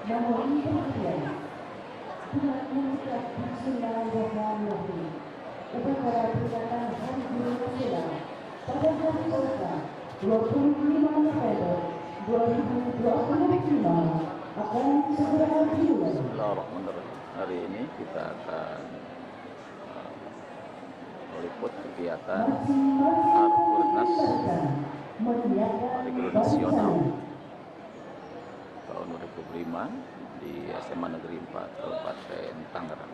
Namun demikian, dengan mengucap Bismillahirrahmanirrahim, upacara peringatan Hari Guru Nasional pada hari Selasa 25 November 2025 akan segera dimulai. Bismillahirrahmanirrahim. Hari ini kita akan meliput kegiatan Harkurnas Hari Guru Nasional tahun 2005 di SMA Negeri 4 Kabupaten Tangerang.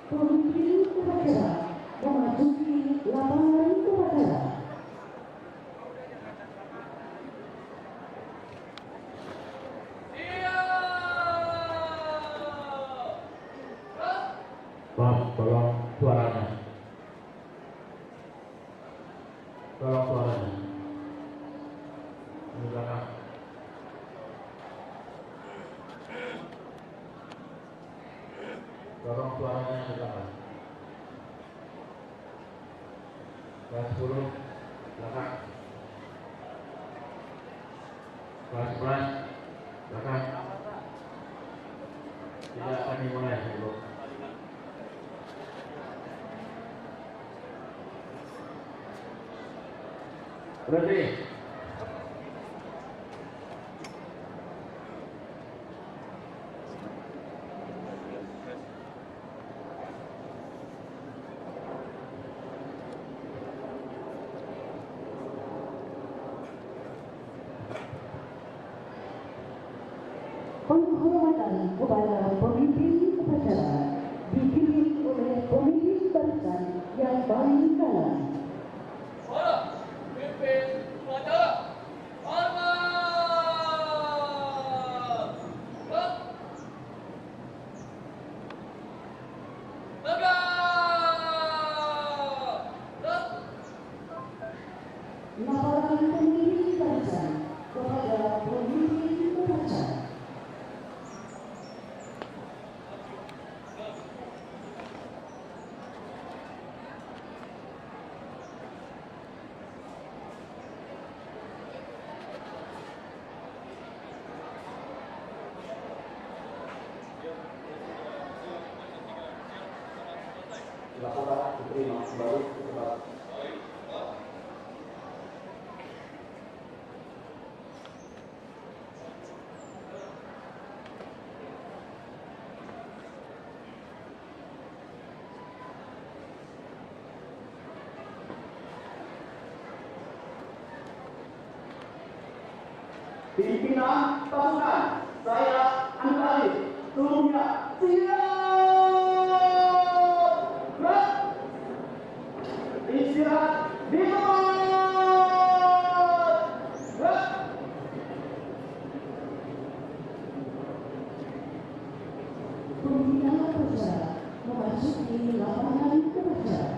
Pemimpin upacara memasuki lapangan upacara. Tolong suaranya. Tolong suaranya. Di belakang. Tolong suaranya di belakang. Kelas 10 belakang. Kelas 11 belakang. Tidak akan dimulai dulu. Berhenti. Penghormatan kepada pemimpin upacara dipimpin oleh pemimpin barisan yang paling kanan. Pimpin upacara, hormat! Laporan pemimpin barisan kepada pemimpin upacara. Laporan diterima kembali ke tempat. Pimpinan pasukan, saya Anu Ali, turunnya siap! Gerak! Istirahat di tempat! Gerak! Pembina upacara memasuki lapangan upacara.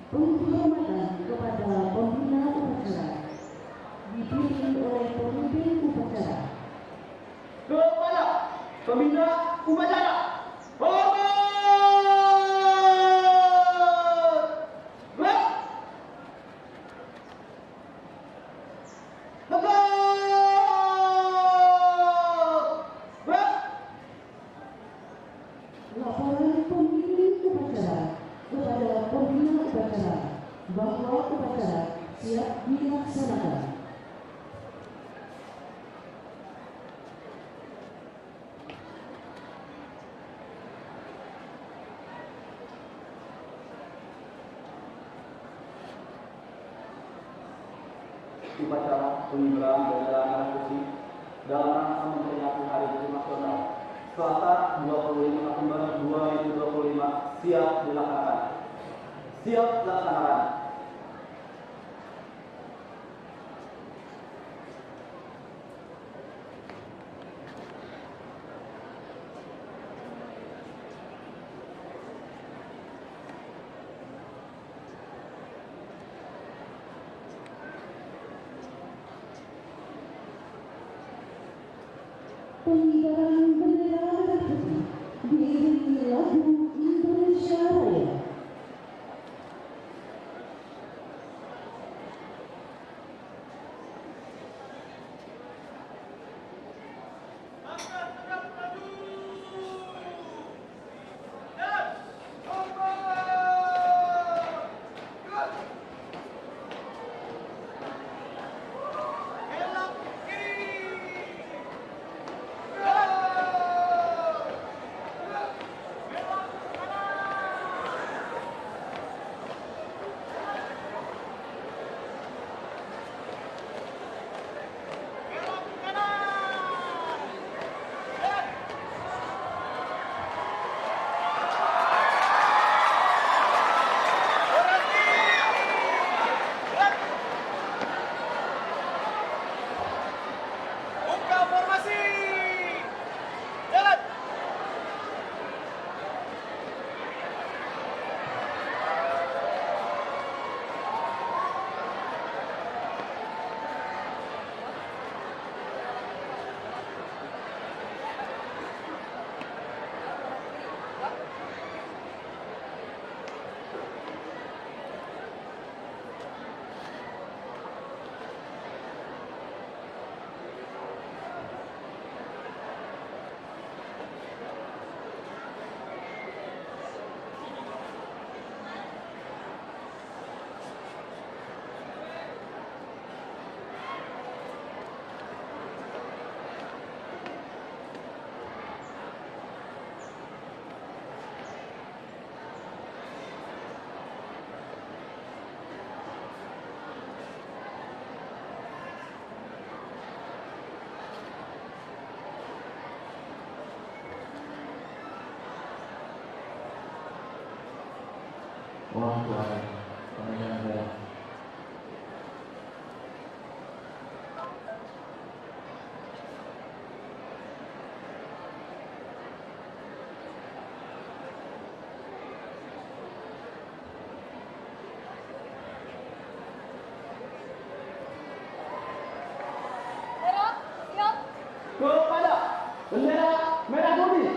Penghormatan kepada pembina upacara dipimpin oleh pemimpin upacara. Kepada pembina upacara, hormat! Gerak! Tegak! Gerak! Laporan pemimpin upacara kepada pembina upacara bahwa upacara siap dilaksanakan. Upacara pengibaran bendera merah putih dalam rangka memperingati Hari Buruh Nasional Selasa 25 November 2025 siap dilaksanakan. Siap dilaksanakan. Pengibaran bendera merah putih diiringi lagu Indonesia Raya. Mohon Tuhan, pendengar saya. Kepada bendera merah putih.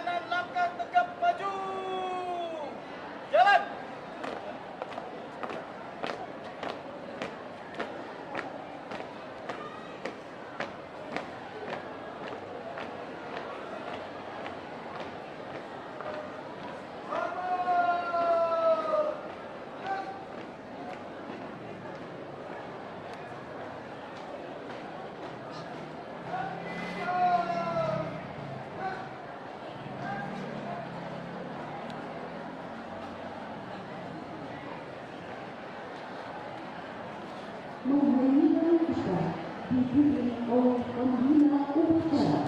kanan, langkah tegap maju. Jalan. Menghadiri kita dipimpin oleh pembina upacara.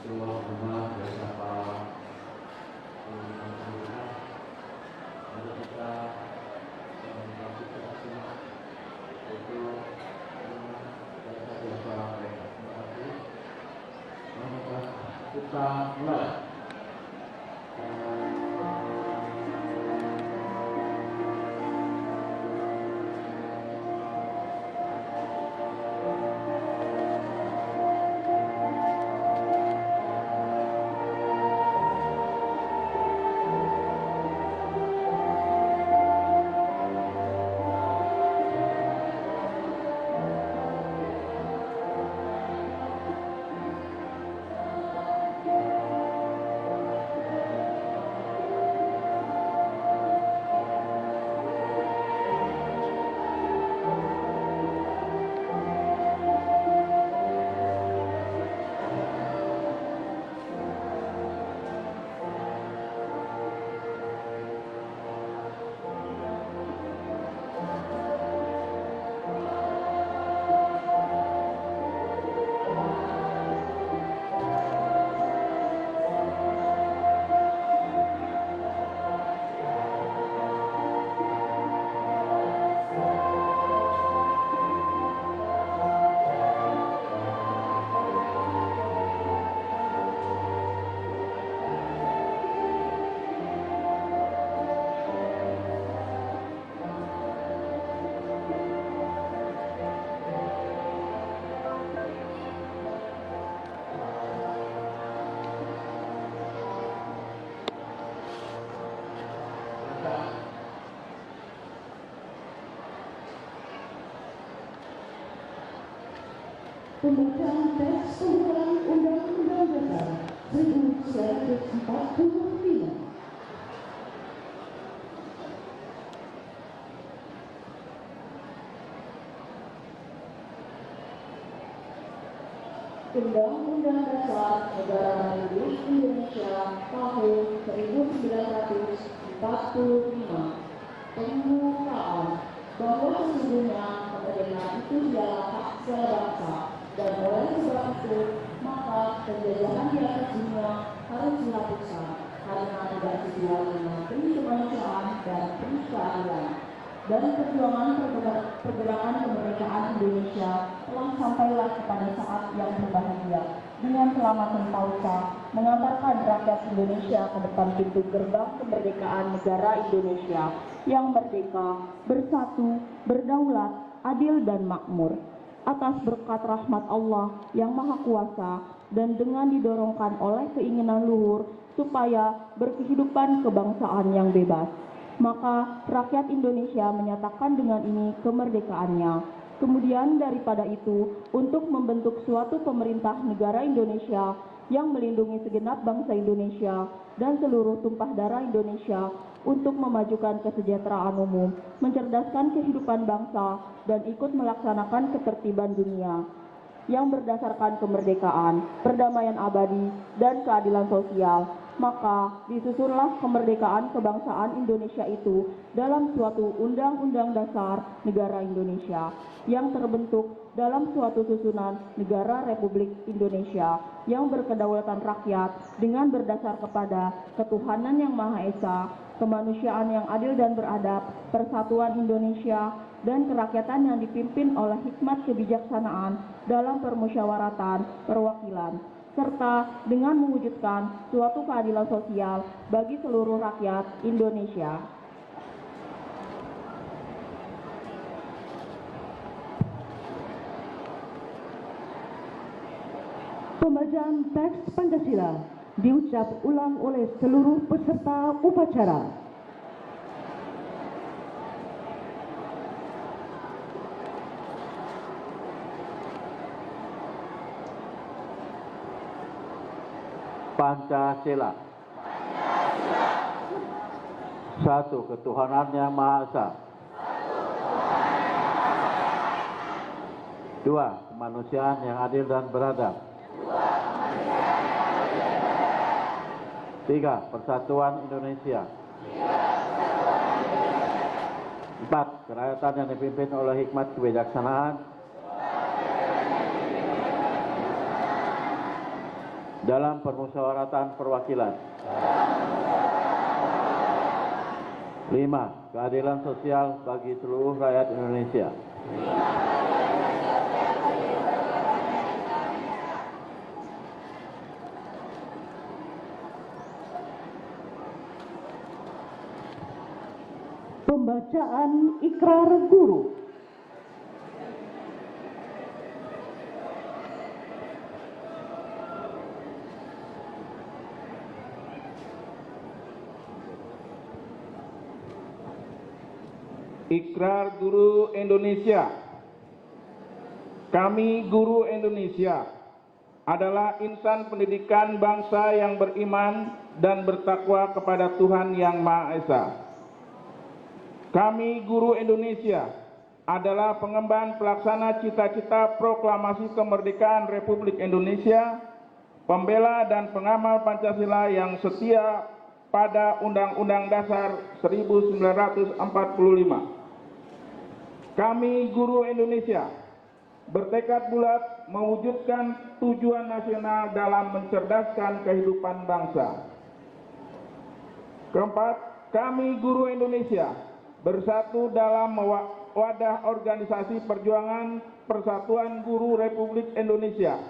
Seluruh rumah bersama kita melakukan semua untuk kita mulai. Pembacaan teks pengulangan Undang-Undang Dasar 1945. Undang-Undang Dasar Negara Republik Indonesia tahun 1945. Pembukaan bahwa sesungguhnya kemerdekaan itu ialah hak segala bangsa, dan oleh sebab itu maka penjajahan di atas dunia harus dihapuskan karena tidak sesuai dengan prinsip kemanusiaan dan prinsip keadilan. Dan perjuangan pergerakan kemerdekaan Indonesia telah sampailah kepada saat yang berbahagia dengan selamat pausa mengantarkan rakyat Indonesia ke depan pintu gerbang kemerdekaan negara Indonesia yang merdeka, bersatu, berdaulat, adil dan makmur. Atas berkat rahmat Allah yang Maha Kuasa dan dengan didorongkan oleh keinginan luhur supaya berkehidupan kebangsaan yang bebas, maka rakyat Indonesia menyatakan dengan ini kemerdekaannya. Kemudian daripada itu, untuk membentuk suatu pemerintah negara Indonesia yang melindungi segenap bangsa Indonesia dan seluruh tumpah darah Indonesia untuk memajukan kesejahteraan umum, mencerdaskan kehidupan bangsa, dan ikut melaksanakan ketertiban dunia yang berdasarkan kemerdekaan, perdamaian abadi, dan keadilan sosial. Maka disusunlah kemerdekaan kebangsaan Indonesia itu dalam suatu Undang-Undang Dasar Negara Indonesia yang terbentuk dalam suatu susunan Negara Republik Indonesia yang berkedaulatan rakyat dengan berdasar kepada ketuhanan yang Maha Esa, kemanusiaan yang adil dan beradab, persatuan Indonesia, dan kerakyatan yang dipimpin oleh hikmat kebijaksanaan dalam permusyawaratan perwakilan, serta dengan mewujudkan suatu keadilan sosial bagi seluruh rakyat Indonesia. Pembacaan teks Pancasila diucap ulang oleh seluruh peserta upacara. Pancasila. Satu, ketuhanan yang Maha Esa. Dua, kemanusiaan yang adil dan beradab. Tiga, persatuan Indonesia. Empat, kerakyatan yang dipimpin oleh hikmat kebijaksanaan dalam permusyawaratan perwakilan. 5. Keadilan sosial bagi seluruh rakyat Indonesia. 6. Pembacaan Ikrar Guru. Ikrar Guru Indonesia. Kami guru Indonesia adalah insan pendidikan bangsa yang beriman dan bertakwa kepada Tuhan Yang Maha Esa. Kami guru Indonesia adalah pengemban pelaksana cita-cita proklamasi kemerdekaan Republik Indonesia, pembela dan pengamal Pancasila yang setia pada Undang-Undang Dasar 1945. Kami guru Indonesia bertekad bulat mewujudkan tujuan nasional dalam mencerdaskan kehidupan bangsa. Keempat, kami guru Indonesia bersatu dalam wadah organisasi perjuangan Persatuan Guru Republik Indonesia,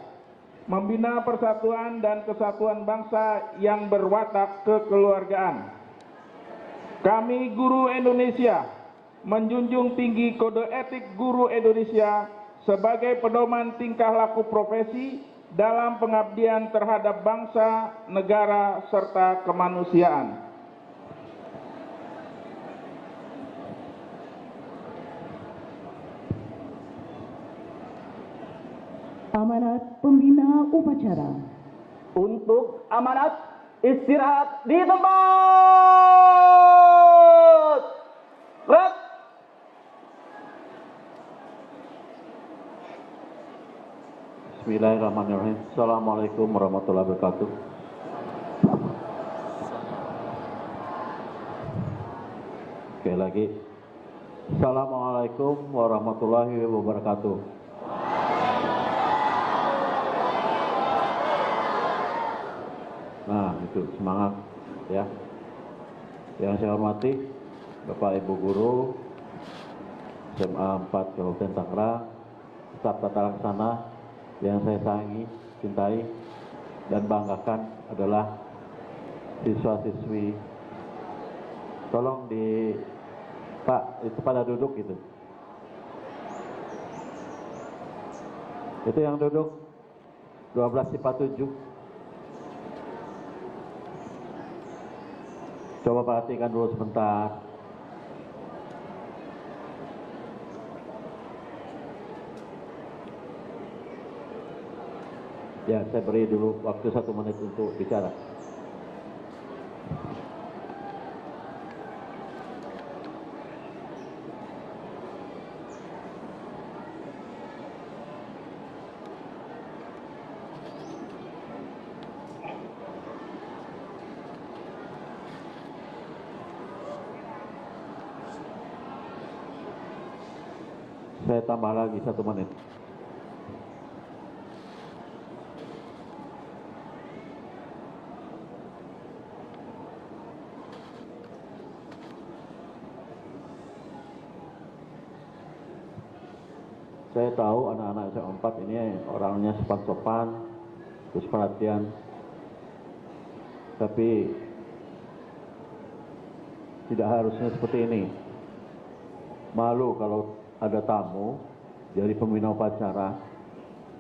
membina persatuan dan kesatuan bangsa yang berwatak kekeluargaan. Kami guru Indonesia menjunjung tinggi kode etik guru Indonesia sebagai pedoman tingkah laku profesi dalam pengabdian terhadap bangsa, negara, serta kemanusiaan. Amanat pembina upacara. Untuk amanat, istirahat di tempat. Gerak. Bismillahirrahmanirrahim. Assalamualaikum warahmatullahi wabarakatuh. Sekali lagi. Assalamualaikum warahmatullahi wabarakatuh. Nah, itu semangat ya. Yang saya hormati Bapak Ibu Guru SMA 4 Kabupaten Tangerang, staf tata laksana yang saya sayangi, cintai, dan banggakan adalah siswa-siswi. Tolong di Pak, itu pada duduk gitu. Itu yang duduk 12 IPA 7. Coba perhatikan dulu sebentar. Ya, saya beri dulu waktu 1 menit untuk bicara. Saya tambah lagi 1 menit. Saya tahu anak-anak SMA 4 ini orangnya sopan-sopan, terus perhatian. Tapi tidak harusnya seperti ini. Malu kalau ada tamu dari pembina upacara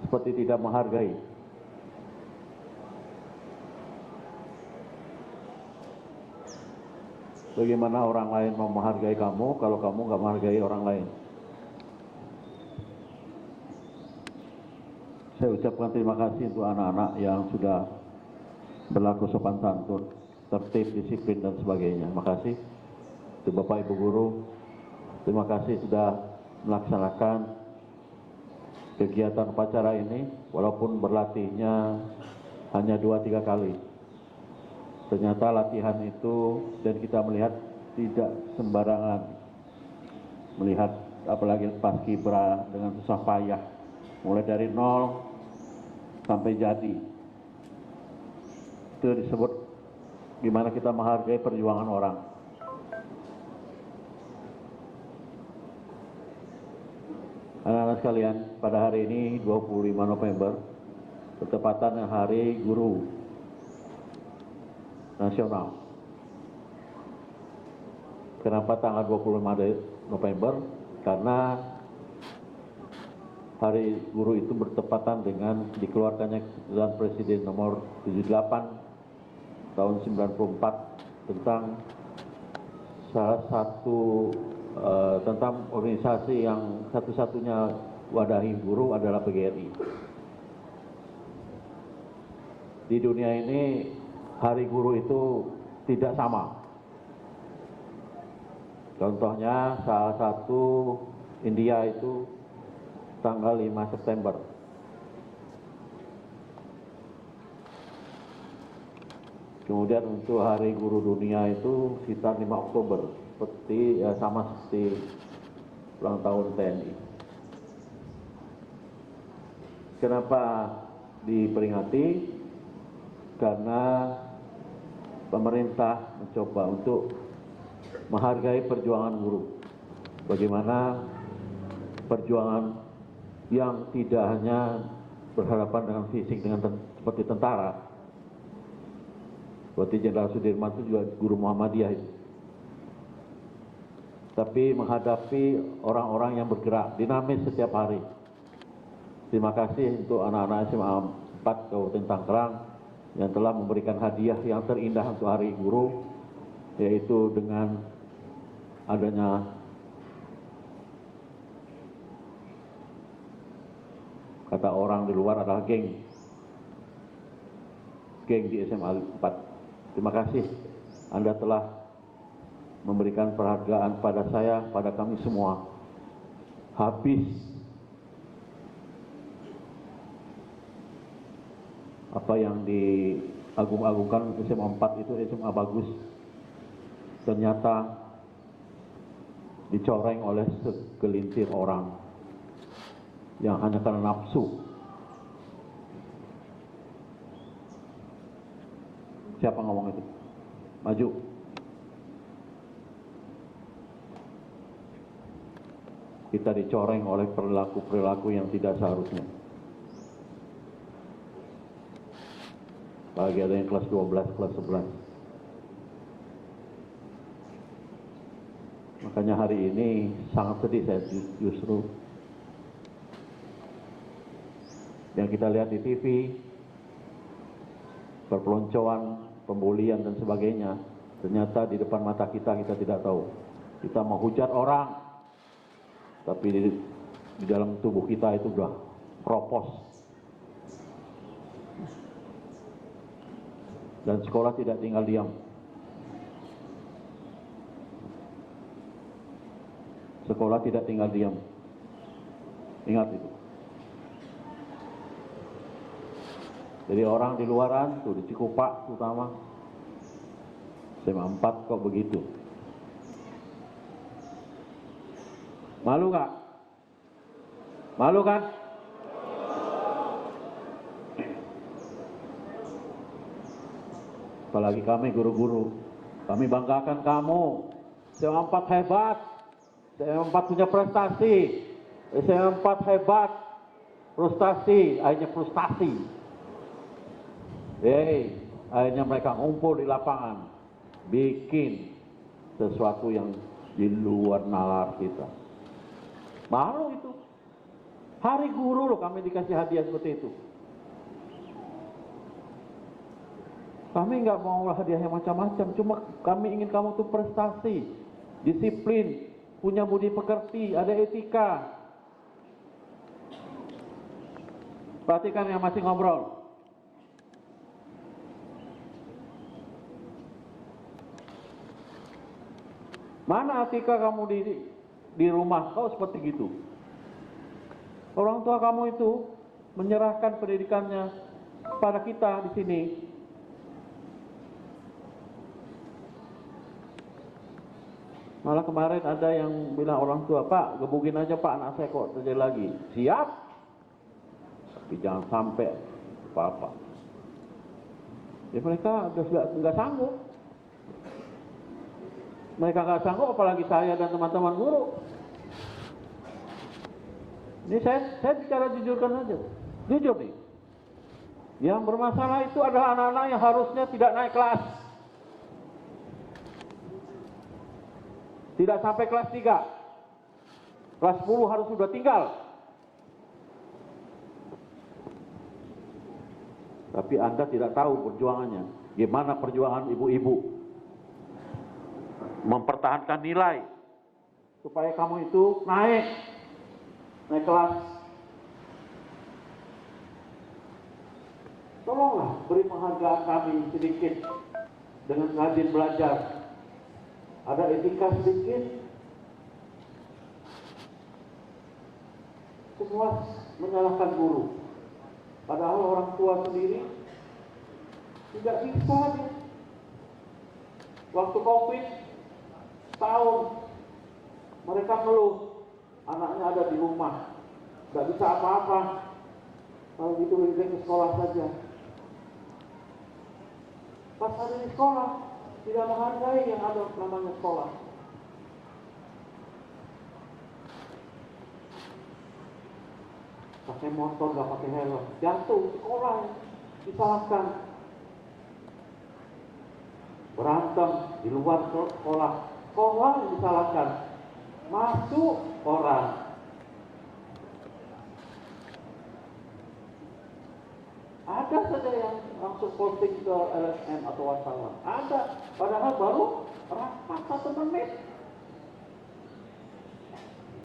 seperti tidak menghargai. Bagaimana orang lain mau menghargai kamu kalau kamu nggak menghargai orang lain? Saya ucapkan terima kasih untuk anak-anak yang sudah berlaku sopan santun, tertib, disiplin, dan sebagainya. Terima kasih untuk Bapak Ibu Guru. Terima kasih sudah melaksanakan kegiatan upacara ini, walaupun berlatihnya hanya 2-3 kali. Ternyata latihan itu, dan kita melihat tidak sembarangan melihat, apalagi paskibra dengan susah payah, mulai dari nol sampai jadi. Itu disebut gimana kita menghargai perjuangan orang. Anak-anak sekalian, pada hari ini 25 November, bertepatan dengan Hari Guru Nasional. Kenapa tanggal 25 November? Karena Hari Guru itu bertepatan dengan dikeluarkannya keputusan Presiden nomor 78 tahun 94 tentang salah satu tentang organisasi yang satu-satunya wadahi guru adalah PGRI. Di dunia ini Hari Guru itu tidak sama. Contohnya salah satu India itu tanggal 5 September. Kemudian untuk Hari Guru Dunia itu sekitar 5 Oktober, seperti sama seperti ulang tahun TNI. Kenapa diperingati? Karena pemerintah mencoba untuk menghargai perjuangan guru. Bagaimana perjuangan yang tidak hanya berhadapan dengan fisik seperti tentara, seperti Jenderal Sudirman itu juga guru Muhammadiyah itu, tapi menghadapi orang-orang yang bergerak dinamis setiap hari. Terima kasih untuk anak-anak SMA 4 Kabupaten Tangerang yang telah memberikan hadiah yang terindah untuk Hari Guru, yaitu dengan adanya kata orang di luar adalah geng di SMA 4. Terima kasih Anda telah memberikan penghargaan pada saya, pada kami semua. Habis apa yang diagung-agungkan SMA 4 itu SMA bagus, ternyata dicoreng oleh segelintir orang yang hanya karena nafsu. Siapa ngomong itu? Maju. Kita dicoreng oleh perilaku-perilaku yang tidak seharusnya. Bagi ada yang kelas 12, kelas 11. Makanya hari ini sangat sedih saya justru. Yang kita lihat di TV, perpeloncoan, pembulian dan sebagainya, ternyata di depan mata kita tidak tahu. Kita menghujat orang, tapi di dalam tubuh kita itu sudah kropos. Dan sekolah tidak tinggal diam. Sekolah tidak tinggal diam. Ingat itu. Jadi orang di luaran, tuh di Cikupa terutama, SMA 4 kok begitu. Malu gak? Malu kan? Apalagi kami guru-guru, kami banggakan kamu. SMA 4 hebat, SMA 4 punya prestasi, SMA 4 hebat, frustasi, akhirnya frustasi. Akhirnya mereka ngumpul di lapangan, bikin sesuatu yang di luar nalar kita. Malu itu. Hari Guru loh kami dikasih hadiah seperti itu. Kami nggak mau hadiah yang macam-macam, cuma kami ingin kamu tuh prestasi, disiplin, punya budi pekerti, ada etika. Perhatikan yang masih ngobrol. Mana etika kamu di rumah kau seperti gitu? Orang tua kamu itu menyerahkan pendidikannya kepada kita di sini. Malah kemarin ada yang bilang orang tua, Pak, gebukin aja Pak, anak saya kok terjadi lagi. Siap, tapi jangan sampai apa-apa. Ya mereka nggak sanggup. Mereka nggak sanggup, apalagi saya dan teman-teman guru. Ini saya bicara jujurkan aja, jujur nih. Yang bermasalah itu adalah anak-anak yang harusnya tidak naik kelas. Tidak sampai kelas 3. Kelas 10 harus sudah tinggal. Tapi Anda tidak tahu perjuangannya. Gimana perjuangan ibu-ibu mempertahankan nilai supaya kamu itu naik kelas. Tolonglah beri penghargaan kami sedikit dengan rajin belajar. Ada etika sedikit. Semua menyalahkan guru. Padahal orang tua sendiri tidak bisa dia. Waktu COVID tahun mereka ngeluh anaknya ada di rumah, nggak bisa apa-apa. Kalau gitu lebih ke sekolah saja. Pas ada di sekolah tidak menghargai yang ada namanya sekolah. Pakai motor nggak pakai helm, jatuh sekolah disalahkan. Berantem di luar sekolah yang disalahkan. Masuk orang. Ada saja yang langsung posting ke LSM atau wartawan. Ada, padahal baru rapat 1 menit.